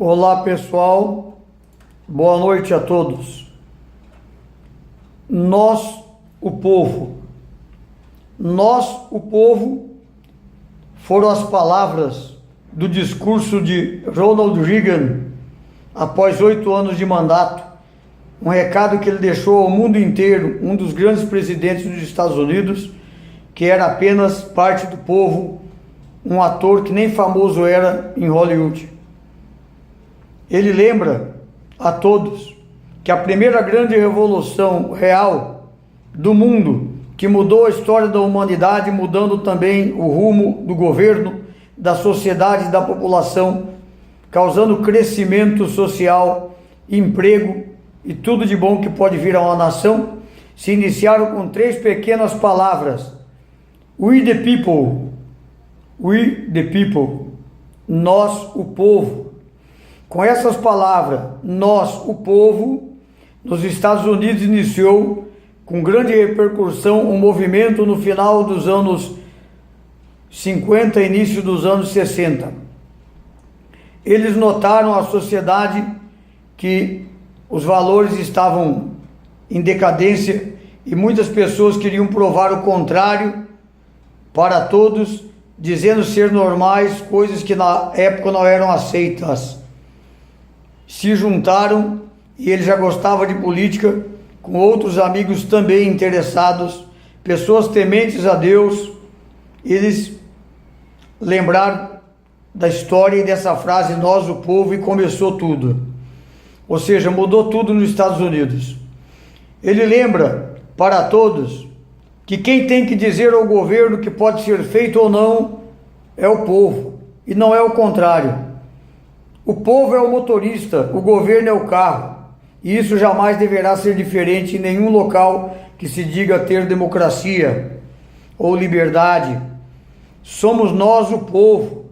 Olá pessoal, boa noite a todos. Nós, o povo. Nós, o povo, foram as palavras do discurso de Ronald Reagan após 8 anos de mandato. Um recado que ele deixou ao mundo inteiro, um dos grandes presidentes dos Estados Unidos, que era apenas parte do povo, um ator que nem famoso era em Hollywood. Ele lembra a todos que a primeira grande revolução real do mundo, que mudou a história da humanidade, mudando também o rumo do governo, da sociedade e da população, causando crescimento social, emprego e tudo de bom que pode vir a uma nação, se iniciaram com 3 pequenas palavras: We the people, we the people, nós o povo. Com essas palavras, nós, o povo, nos Estados Unidos iniciou com grande repercussão um movimento no final dos anos 50 e início dos anos 60. Eles notaram a sociedade que os valores estavam em decadência e muitas pessoas queriam provar o contrário para todos, dizendo ser normais coisas que na época não eram aceitas. Se juntaram e ele já gostava de política, com outros amigos também interessados, pessoas tementes a Deus. Eles lembraram da história e dessa frase, nós o povo, e começou tudo. Ou seja, mudou tudo nos Estados Unidos. Ele lembra para todos que quem tem que dizer ao governo que pode ser feito ou não é o povo, e não é o contrário. O povo é o motorista, o governo é o carro, e isso jamais deverá ser diferente em nenhum local que se diga ter democracia ou liberdade. Somos nós o povo,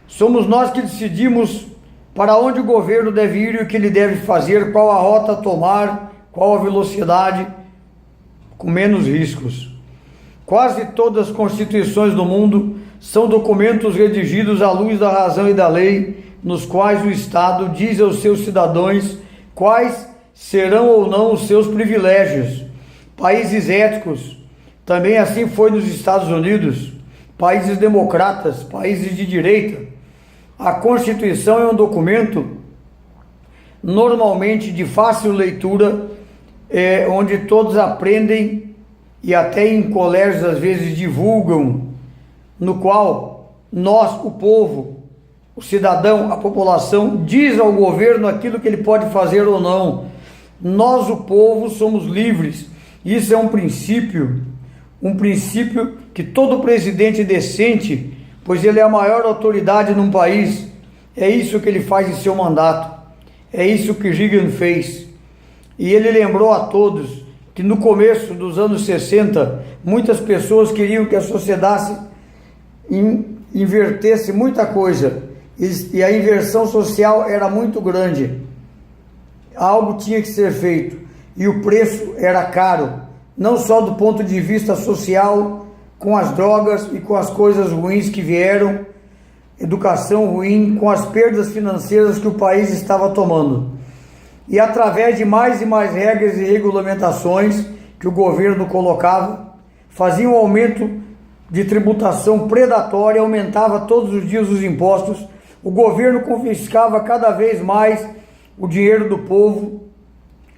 somos nós que decidimos para onde o governo deve ir e o que ele deve fazer, qual a rota a tomar, qual a velocidade, com menos riscos. Quase todas as constituições do mundo são documentos redigidos à luz da razão e da lei, nos quais o Estado diz aos seus cidadãos quais serão ou não os seus privilégios. Países éticos, também assim foi nos Estados Unidos, países democratas, países de direita. A Constituição é um documento normalmente de fácil leitura, onde todos aprendem e até em colégios às vezes divulgam, no qual nós, o povo, o cidadão, a população, diz ao governo aquilo que ele pode fazer ou não. Nós, o povo, somos livres. Isso é um princípio que todo presidente decente, pois ele é a maior autoridade num país, é isso que ele faz em seu mandato. É isso que Reagan fez. E ele lembrou a todos que no começo dos anos 60, muitas pessoas queriam que a sociedade invertesse muita coisa. E a inversão social era muito grande. Algo tinha que ser feito. E o preço era caro. Não só do ponto de vista social, com as drogas e com as coisas ruins que vieram, educação ruim, com as perdas financeiras que o país estava tomando. E através de mais e mais regras e regulamentações que o governo colocava, fazia um aumento de tributação predatória, aumentava todos os dias os impostos. O governo confiscava cada vez mais o dinheiro do povo,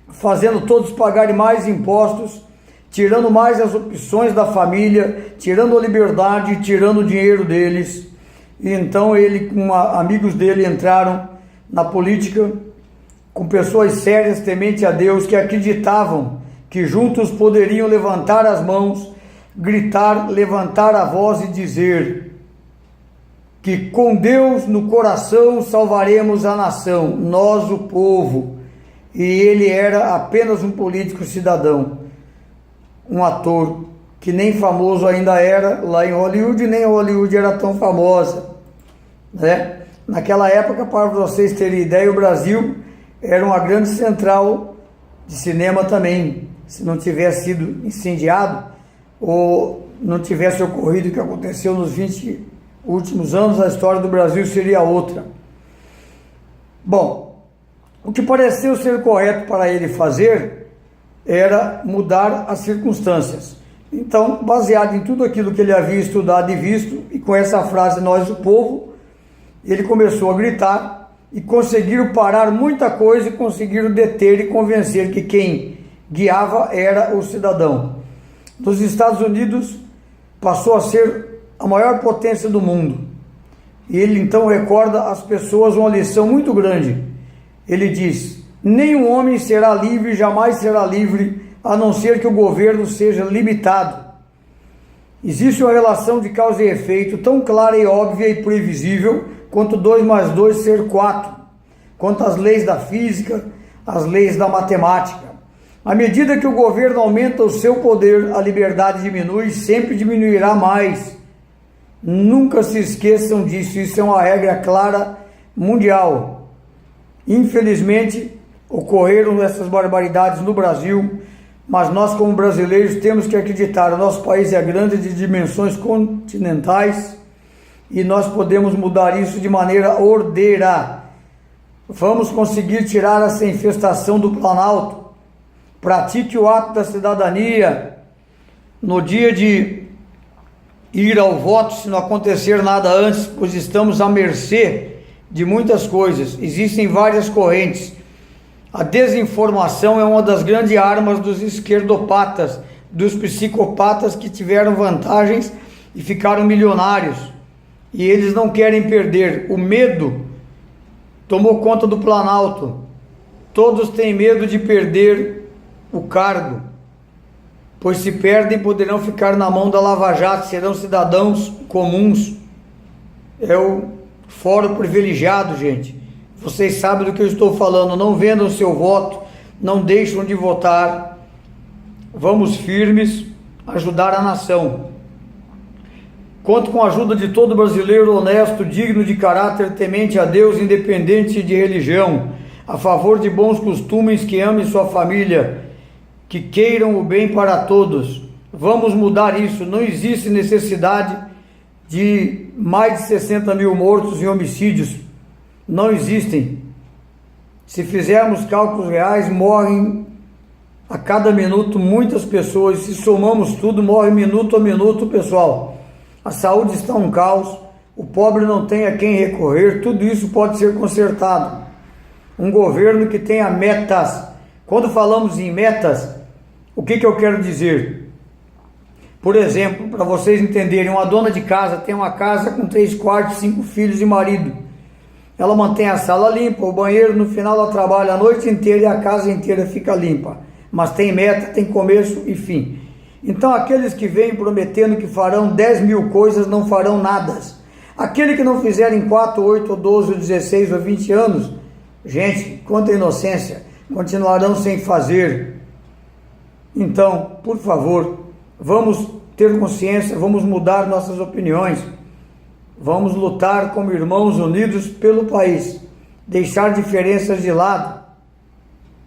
fazendo todos pagarem mais impostos, tirando mais as opções da família, tirando a liberdade, tirando o dinheiro deles. E então ele, com amigos dele, entraram na política com pessoas sérias, temente a Deus, que acreditavam que juntos poderiam levantar as mãos, gritar, levantar a voz e dizer que com Deus no coração salvaremos a nação, nós o povo. E ele era apenas um político cidadão, um ator que nem famoso ainda era lá em Hollywood, nem Hollywood era tão famosa, né? Naquela época, para vocês terem ideia, o Brasil era uma grande central de cinema também. Se não tivesse sido incendiado ou não tivesse ocorrido o que aconteceu nos 20 últimos anos, a história do Brasil seria outra. Bom, o que pareceu ser correto para ele fazer era mudar as circunstâncias. Então, baseado em tudo aquilo que ele havia estudado e visto, e com essa frase, nós o povo, ele começou a gritar e conseguiram parar muita coisa e conseguiram deter e convencer que quem guiava era o cidadão. Nos Estados Unidos passou a ser a maior potência do mundo. E ele então recorda às pessoas uma lição muito grande. Ele diz: nenhum homem será livre, jamais será livre, a não ser que o governo seja limitado. Existe uma relação de causa e efeito tão clara e óbvia e previsível quanto 2 mais 2 ser 4, quanto as leis da física, as leis da matemática. À medida que o governo aumenta o seu poder, a liberdade diminui e sempre diminuirá mais. Nunca se esqueçam disso, isso é uma regra clara mundial. Infelizmente, ocorreram essas barbaridades no Brasil, mas nós como brasileiros temos que acreditar, o nosso país é grande, de dimensões continentais, e nós podemos mudar isso de maneira ordeira. Vamos conseguir tirar essa infestação do Planalto. Pratique o ato da cidadania. No dia de ir ao voto, se não acontecer nada antes, pois estamos à mercê de muitas coisas. Existem várias correntes. A desinformação é uma das grandes armas dos esquerdopatas, dos psicopatas que tiveram vantagens e ficaram milionários. E eles não querem perder. O medo tomou conta do Planalto. Todos têm medo de perder o cargo, pois se perdem poderão ficar na mão da Lava Jato, serão cidadãos comuns. É o fórum privilegiado, gente. Vocês sabem do que eu estou falando. Não vendam seu voto, não deixam de votar. Vamos firmes ajudar a nação. Conto com a ajuda de todo brasileiro honesto, digno de caráter, temente a Deus, independente de religião, a favor de bons costumes, que ame sua família, que queiram o bem para todos. Vamos mudar isso. Não existe necessidade de mais de 60 mil mortos em homicídios. Não existem. Se fizermos cálculos reais, morrem a cada minuto muitas pessoas. Se somamos tudo, morre minuto a minuto, pessoal. A saúde está um caos, o pobre não tem a quem recorrer, tudo isso pode ser consertado. Um governo que tenha metas. Quando falamos em metas, o que eu quero dizer? Por exemplo, para vocês entenderem, uma dona de casa tem uma casa com 3 quartos, 5 filhos e marido. Ela mantém a sala limpa, o banheiro, no final ela trabalha a noite inteira e a casa inteira fica limpa. Mas tem meta, tem começo e fim. Então aqueles que vêm prometendo que farão 10 mil coisas não farão nada. Aquele que não fizer em 4, 8, 12, 16 ou 20 anos, gente, quanta inocência, continuarão sem fazer. Então, por favor, vamos ter consciência, vamos mudar nossas opiniões, vamos lutar como irmãos unidos pelo país, deixar diferenças de lado.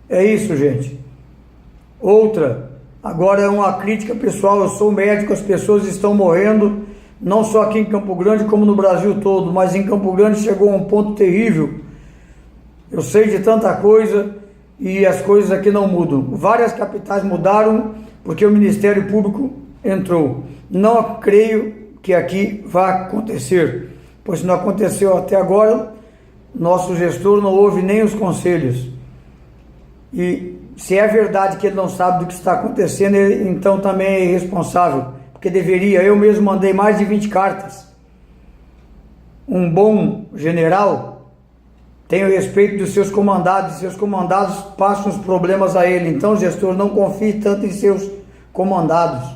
É isso, gente. Outra, agora é uma crítica pessoal, eu sou médico, as pessoas estão morrendo, não só aqui em Campo Grande, como no Brasil todo, mas em Campo Grande chegou a um ponto terrível. Eu sei de tanta coisa e as coisas aqui não mudam. Várias capitais mudaram porque o Ministério Público entrou. Não creio que aqui vá acontecer, pois se não aconteceu até agora, nosso gestor não ouve nem os conselhos. E se é verdade que ele não sabe do que está acontecendo, ele então também é irresponsável, porque deveria. Eu mesmo mandei mais de 20 cartas. Um bom general tem o respeito dos seus comandados, e seus comandados passam os problemas a ele. Então, gestor, não confie tanto em seus comandados.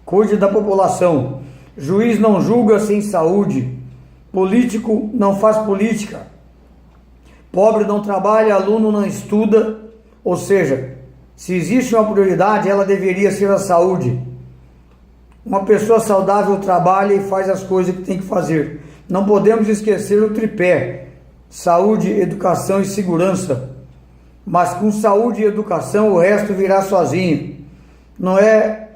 Cuide da população. Juiz não julga sem saúde. Político não faz política. Pobre não trabalha, aluno não estuda. Ou seja, se existe uma prioridade, ela deveria ser a saúde. Uma pessoa saudável trabalha e faz as coisas que tem que fazer. Não podemos esquecer o tripé: saúde, educação e segurança. Mas com saúde e educação o resto virá sozinho. Não é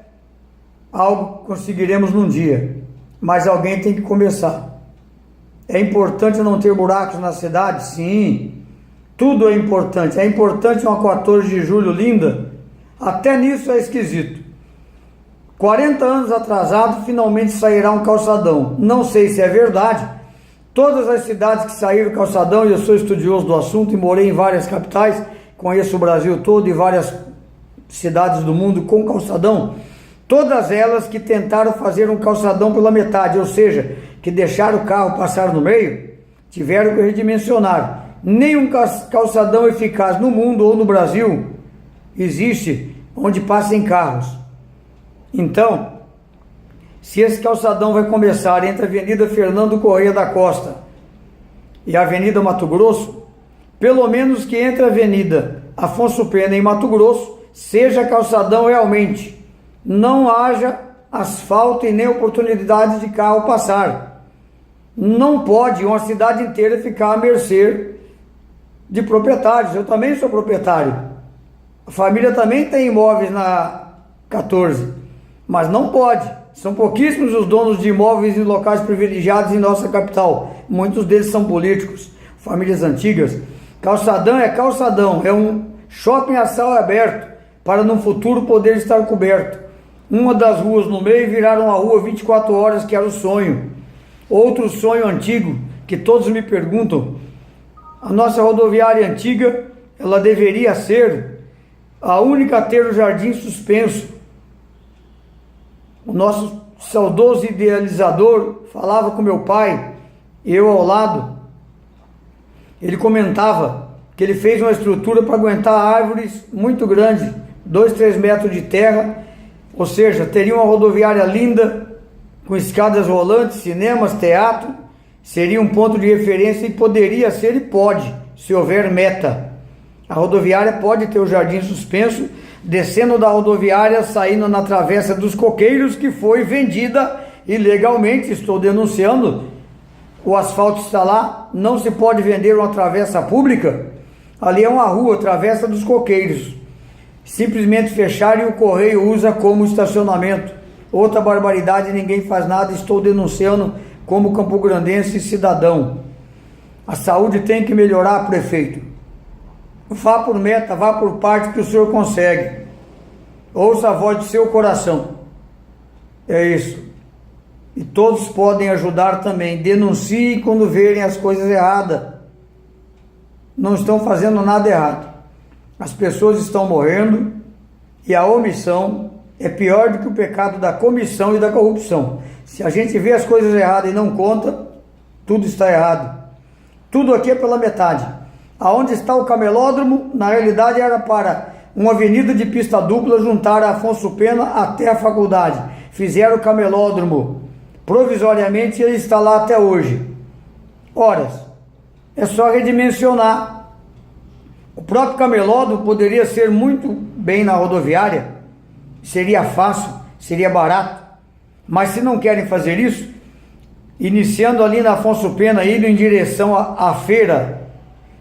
algo que conseguiremos num dia, mas alguém tem que começar. É importante não ter buracos na cidade? Sim. Tudo é importante. É importante uma 14 de julho linda. Até nisso é esquisito. 40 anos atrasado, finalmente sairá um calçadão. Não sei se é verdade. Todas as cidades que saíram calçadão, e eu sou estudioso do assunto e morei em várias capitais, conheço o Brasil todo e várias cidades do mundo com calçadão, todas elas que tentaram fazer um calçadão pela metade, ou seja, que deixaram o carro passar no meio, tiveram que redimensionar. Nenhum calçadão eficaz no mundo ou no Brasil existe onde passem carros. Então, se esse calçadão vai começar entre a Avenida Fernando Corrêa da Costa e a Avenida Mato Grosso, pelo menos que entre a Avenida Afonso Pena em Mato Grosso seja calçadão realmente, não haja asfalto e nem oportunidade de carro passar. Não pode uma cidade inteira ficar à mercê de proprietários. Eu também sou proprietário, a família também tem imóveis na 14, mas não pode. São pouquíssimos os donos de imóveis em locais privilegiados em nossa capital, muitos deles são políticos, famílias antigas. Calçadão é calçadão, é um shopping a céu aberto, para no futuro poder estar coberto. Uma das ruas no meio viraram uma rua 24 horas, que era o sonho. Outro sonho antigo, que todos me perguntam, a nossa rodoviária antiga, ela deveria ser a única a ter o jardim suspenso. O nosso saudoso idealizador falava com meu pai, eu ao lado, ele comentava que ele fez uma estrutura para aguentar árvores muito grandes, 2, 3 metros de terra, ou seja, teria uma rodoviária linda, com escadas rolantes, cinemas, teatro, seria um ponto de referência e poderia ser e pode, se houver meta. A rodoviária pode ter o jardim suspenso, descendo da rodoviária, saindo na Travessa dos Coqueiros, que foi vendida ilegalmente, estou denunciando, o asfalto está lá, não se pode vender uma travessa pública, ali é uma rua, Travessa dos Coqueiros, simplesmente fecharam e o Correio usa como estacionamento. Outra barbaridade, ninguém faz nada, estou denunciando como campograndense e cidadão. A saúde tem que melhorar, prefeito. Vá por meta, vá por parte que o senhor consegue. Ouça a voz do seu coração. É isso. E todos podem ajudar também. Denunciem quando verem as coisas erradas. Não estão fazendo nada errado. As pessoas estão morrendo e a omissão é pior do que o pecado da comissão e da corrupção. Se a gente vê as coisas erradas e não conta, tudo está errado. Tudo aqui é pela metade. Aonde está o camelódromo, na realidade era para uma avenida de pista dupla juntar a Afonso Pena até a faculdade. Fizeram o camelódromo provisoriamente e ele está lá até hoje. Horas. É só redimensionar. O próprio camelódromo poderia ser muito bem na rodoviária, seria fácil, seria barato, mas se não querem fazer isso, iniciando ali na Afonso Pena, indo em direção à feira,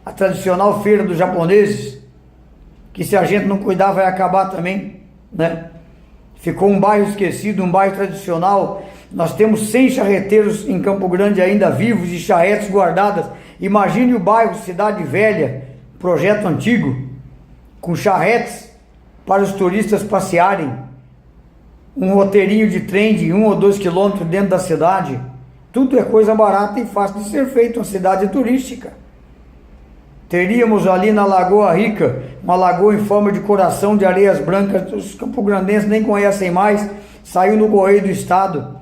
a tradicional feira dos japoneses, que se a gente não cuidar vai acabar também, né? Ficou um bairro esquecido, um bairro tradicional. Nós temos 100 charreteiros em Campo Grande ainda vivos e charretes guardadas. Imagine o bairro Cidade Velha, projeto antigo, com charretes para os turistas passearem, um roteirinho de trem de 1 ou 2 quilômetros dentro da cidade. Tudo é coisa barata e fácil de ser feito, uma cidade turística. Teríamos ali na Lagoa Rica, uma lagoa em forma de coração de areias brancas, os campograndenses nem conhecem mais, saiu no Correio do Estado,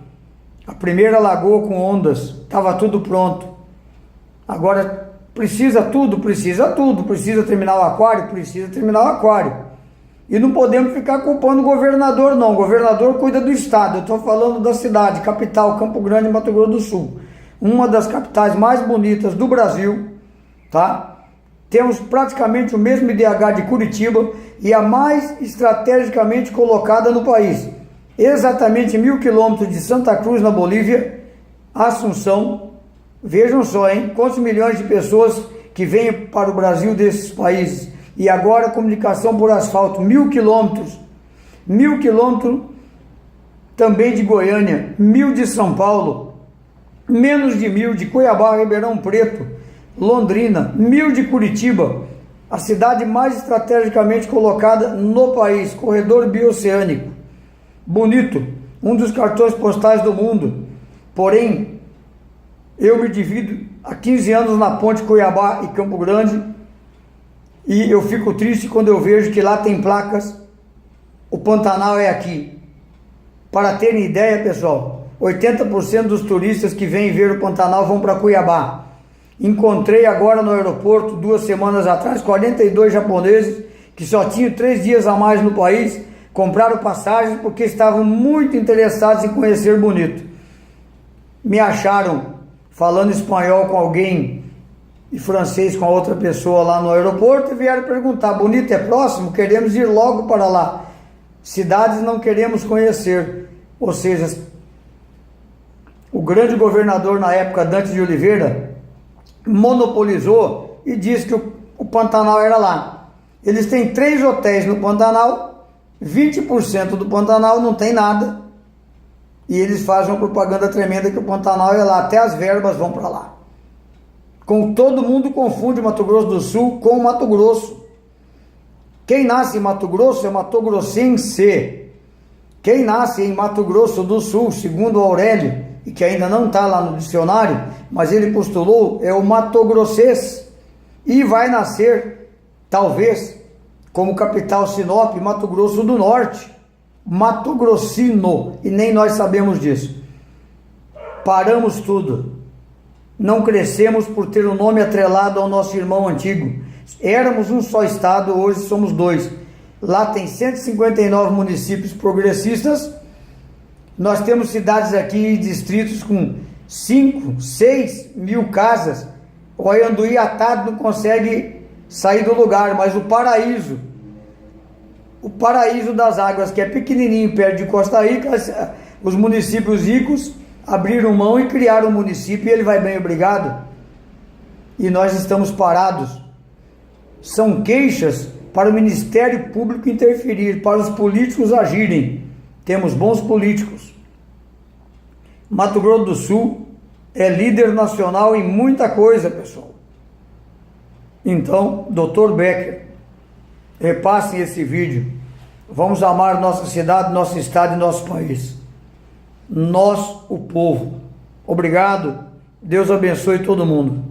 a primeira lagoa com ondas, estava tudo pronto. Agora precisa terminar o aquário, E não podemos ficar culpando o governador, não. O governador cuida do estado. Eu estou falando da cidade, capital, Campo Grande, Mato Grosso do Sul. Uma das capitais mais bonitas do Brasil, tá? Temos praticamente o mesmo IDH de Curitiba e a mais estrategicamente colocada no país. Exatamente 1.000 quilômetros de Santa Cruz, na Bolívia, Assunção. Vejam só, hein? Quantos milhões de pessoas que vêm para o Brasil desses países. E agora comunicação por asfalto, 1.000 quilômetros. 1.000 quilômetros também de Goiânia, 1.000 de São Paulo, menos de 1.000 de Cuiabá, Ribeirão Preto, Londrina, 1000 de Curitiba, a cidade mais estrategicamente colocada no país, corredor bioceânico, bonito, um dos cartões postais do mundo. Porém, eu me divido há 15 anos na ponte Cuiabá e Campo Grande, e eu fico triste quando eu vejo que lá tem placas, o Pantanal é aqui. Para terem ideia, pessoal, 80% dos turistas que vêm ver o Pantanal vão para Cuiabá. Encontrei agora no aeroporto, 2 semanas atrás, 42 japoneses que só tinham 3 dias a mais no país, compraram passagens porque estavam muito interessados em conhecer Bonito. Me acharam falando espanhol com alguém e francês com a outra pessoa lá no aeroporto e vieram perguntar: Bonito é próximo? Queremos ir logo para lá. Cidades não queremos conhecer. Ou seja, o grande governador na época, Dante de Oliveira, monopolizou e disse que o Pantanal era lá. Eles têm 3 hotéis no Pantanal, 20% do Pantanal não tem nada, e eles fazem uma propaganda tremenda que o Pantanal é lá, até as verbas vão para lá. Todo mundo confunde Mato Grosso do Sul com Mato Grosso. Quem nasce em Mato Grosso é matogrossense. Quem nasce em Mato Grosso do Sul, segundo Aurélio, e que ainda não está lá no dicionário, mas ele postulou, é o matogrossense, e vai nascer, talvez, como capital Sinop, Mato Grosso do Norte, Mato Grossino, e nem nós sabemos disso. Paramos tudo. Não crescemos por ter um nome atrelado ao nosso irmão antigo. Éramos um só estado, hoje somos 2. Lá tem 159 municípios progressistas. Nós temos cidades aqui, distritos com 5, 6 mil casas. O Aianduí atado não consegue sair do lugar, mas o paraíso das águas, que é pequenininho perto de Costa Rica, os municípios ricos abriram mão e criaram um município e ele vai bem, obrigado. E nós estamos parados. São queixas para o Ministério Público interferir, para os políticos agirem. Temos bons políticos. Mato Grosso do Sul é líder nacional em muita coisa, pessoal. Então, Dr. Becker, repassem esse vídeo. Vamos amar nossa cidade, nosso estado e nosso país. Nós, o povo. Obrigado. Deus abençoe todo mundo.